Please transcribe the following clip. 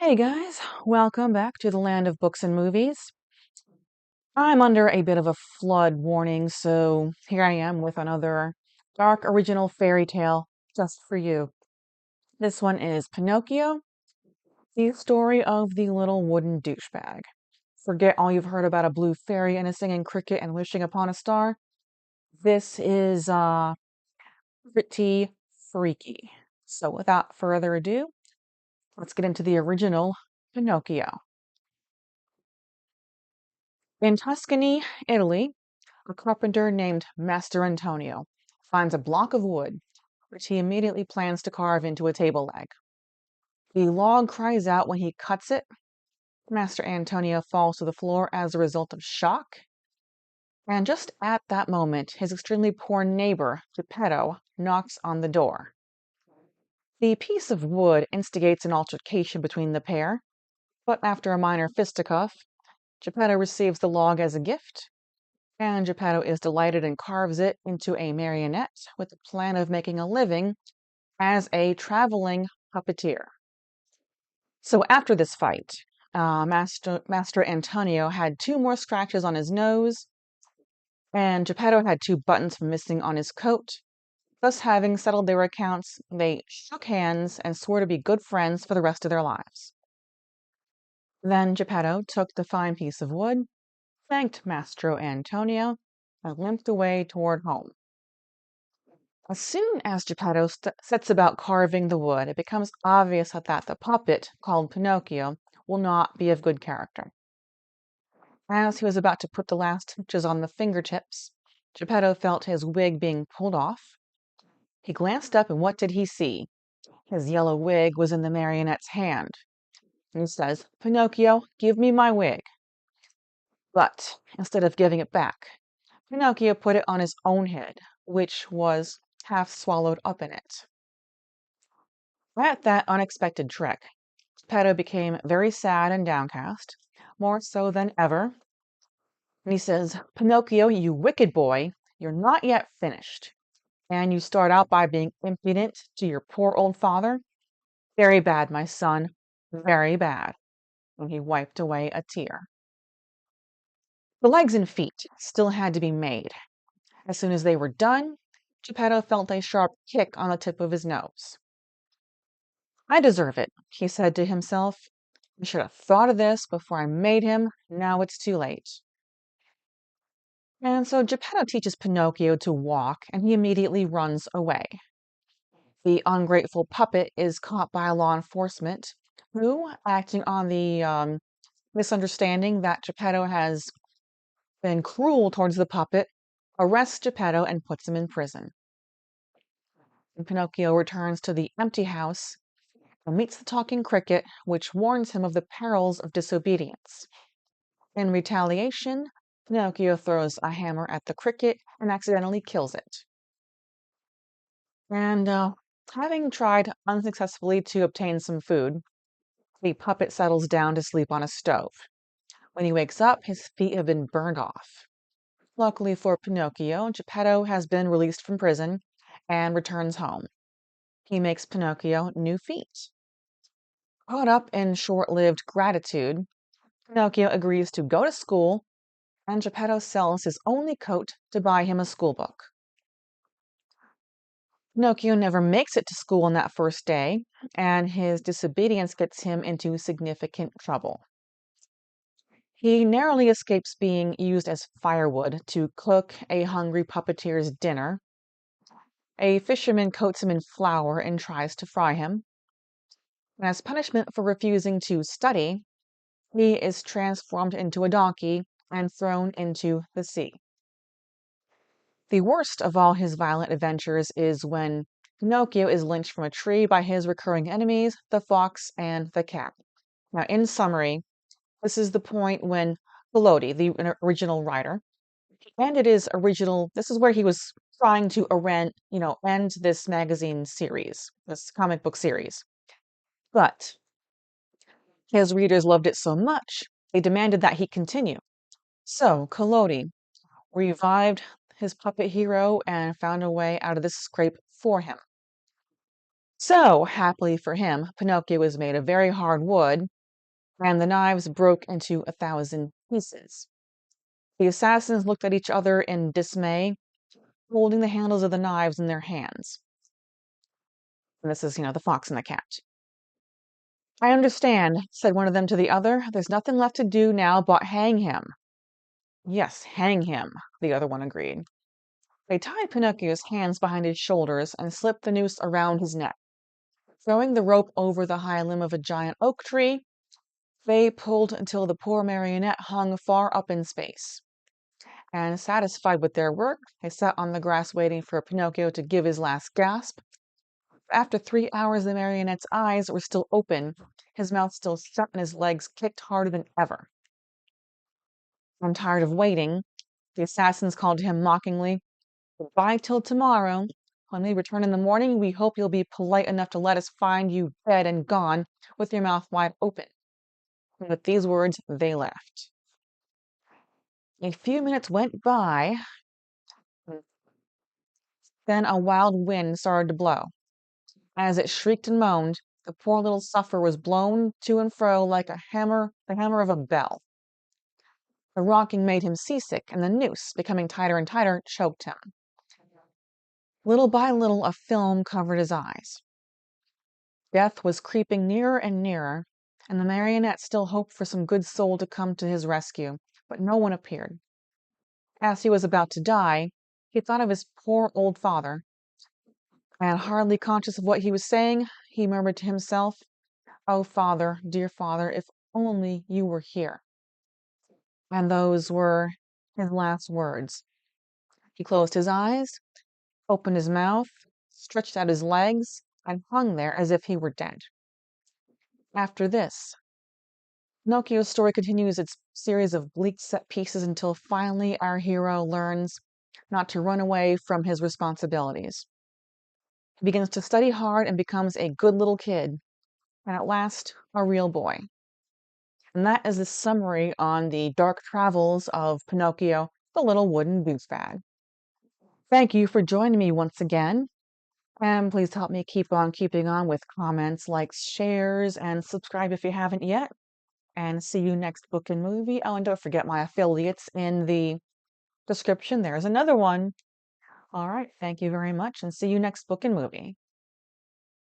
Hey guys, welcome back to the land of books and movies. I'm under a bit of a flood warning, so here I am with another dark original fairy tale just for you. This one is Pinocchio, the story of the little wooden douchebag. Forget all you've heard about a blue fairy and a singing cricket and wishing upon a star. This is pretty freaky. So without further ado, let's get into the original Pinocchio. In Tuscany, Italy, a carpenter named Master Antonio finds a block of wood, which he immediately plans to carve into a table leg. The log cries out when he cuts it. Master Antonio falls to the floor as a result of shock. And just at that moment, his extremely poor neighbor, Geppetto, knocks on the door. The piece of wood instigates an altercation between the pair, but after a minor fisticuff, Geppetto receives the log as a gift, and Geppetto is delighted and carves it into a marionette with the plan of making a living as a traveling puppeteer. So after this fight, Master Antonio had two more scratches on his nose, and Geppetto had two buttons missing on his coat. Thus, having settled their accounts, they shook hands and swore to be good friends for the rest of their lives. Then Geppetto took the fine piece of wood, thanked Mastro Antonio, and limped away toward home. As soon as Geppetto sets about carving the wood, it becomes obvious that the puppet, called Pinocchio, will not be of good character. As he was about to put the last touches on the fingertips, Geppetto felt his wig being pulled off. He glanced up, and what did he see? His yellow wig was in the marionette's hand. And he says, "Pinocchio, give me my wig." But instead of giving it back, Pinocchio put it on his own head, which was half swallowed up in it. At that unexpected trick, Geppetto became very sad and downcast, more so than ever. And he says, "Pinocchio, you wicked boy, you're not yet finished. And you start out by being impudent to your poor old father? Very bad, my son, very bad." And he wiped away a tear. The legs and feet still had to be made. As soon as they were done, Geppetto felt a sharp kick on the tip of his nose. "I deserve it," he said to himself. "I should have thought of this before I made him. Now it's too late." And so Geppetto teaches Pinocchio to walk, and he immediately runs away. The ungrateful puppet is caught by law enforcement, who, acting on the misunderstanding that Geppetto has been cruel towards the puppet, arrests Geppetto and puts him in prison. And Pinocchio returns to the empty house and meets the talking cricket, which warns him of the perils of disobedience. In retaliation, Pinocchio throws a hammer at the cricket and accidentally kills it. And having tried unsuccessfully to obtain some food, the puppet settles down to sleep on a stove. When he wakes up, his feet have been burned off. Luckily for Pinocchio, Geppetto has been released from prison and returns home. He makes Pinocchio new feet. Caught up in short-lived gratitude, Pinocchio agrees to go to school, and Geppetto sells his only coat to buy him a schoolbook. Pinocchio never makes it to school on that first day, and his disobedience gets him into significant trouble. He narrowly escapes being used as firewood to cook a hungry puppeteer's dinner. A fisherman coats him in flour and tries to fry him. And as punishment for refusing to study, he is transformed into a donkey and thrown into the sea. The worst of all his violent adventures is when Pinocchio is lynched from a tree by his recurring enemies, the fox and the cat. Now, in summary, this is the point when Collodi, the original writer, ended his original. This is where he was trying to end this magazine series, this comic book series. But his readers loved it so much, they demanded that he continue. So Collodi revived his puppet hero and found a way out of this scrape for him. So, happily for him, Pinocchio was made of very hard wood, and the knives broke into 1,000 pieces. The assassins looked at each other in dismay, holding the handles of the knives in their hands. And this is, the fox and the cat. I understand, said one of them to the other. There's nothing left to do now but hang him. Yes, hang him, the other one agreed. They tied Pinocchio's hands behind his shoulders and slipped the noose around his neck. Throwing the rope over the high limb of a giant oak tree, they pulled until the poor marionette hung far up in space. And satisfied with their work, they sat on the grass waiting for Pinocchio to give his last gasp. After 3 hours, the marionette's eyes were still open, his mouth still shut, and his legs kicked harder than ever. I'm tired of waiting, the assassins called to him mockingly. Goodbye till tomorrow. When we return in the morning, we hope you'll be polite enough to let us find you dead and gone with your mouth wide open. And with these words, they left. A few minutes went by, then a wild wind started to blow. As it shrieked and moaned, the poor little sufferer was blown to and fro like the hammer of a bell. The rocking made him seasick, and the noose, becoming tighter and tighter, choked him. Little by little, a film covered his eyes. Death was creeping nearer and nearer, and the marionette still hoped for some good soul to come to his rescue, but no one appeared. As he was about to die, he thought of his poor old father, and hardly conscious of what he was saying, he murmured to himself, "Oh, father, dear father, if only you were here." And those were his last words. He closed his eyes, opened his mouth, stretched out his legs, and hung there as if he were dead. After this, Pinocchio's story continues its series of bleak set pieces until finally our hero learns not to run away from his responsibilities. He begins to study hard and becomes a good little kid, and at last, a real boy. And that is the summary on the dark travels of Pinocchio, the little wooden douchebag. Thank you for joining me once again. And please help me keep on keeping on with comments, likes, shares, and subscribe if you haven't yet. And see you next book and movie. Oh, and don't forget my affiliates in the description. There's another one. All right. Thank you very much, and see you next book and movie.